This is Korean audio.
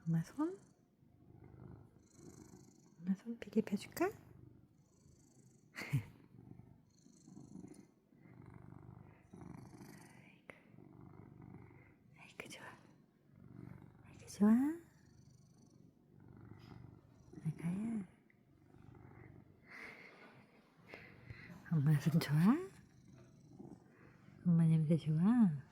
엄마 손? 엄마 손 비립혀줄까? 아이고 좋아. 아이고 좋아. 아가야. 엄마 손 좋아? 엄마 냄새 좋아?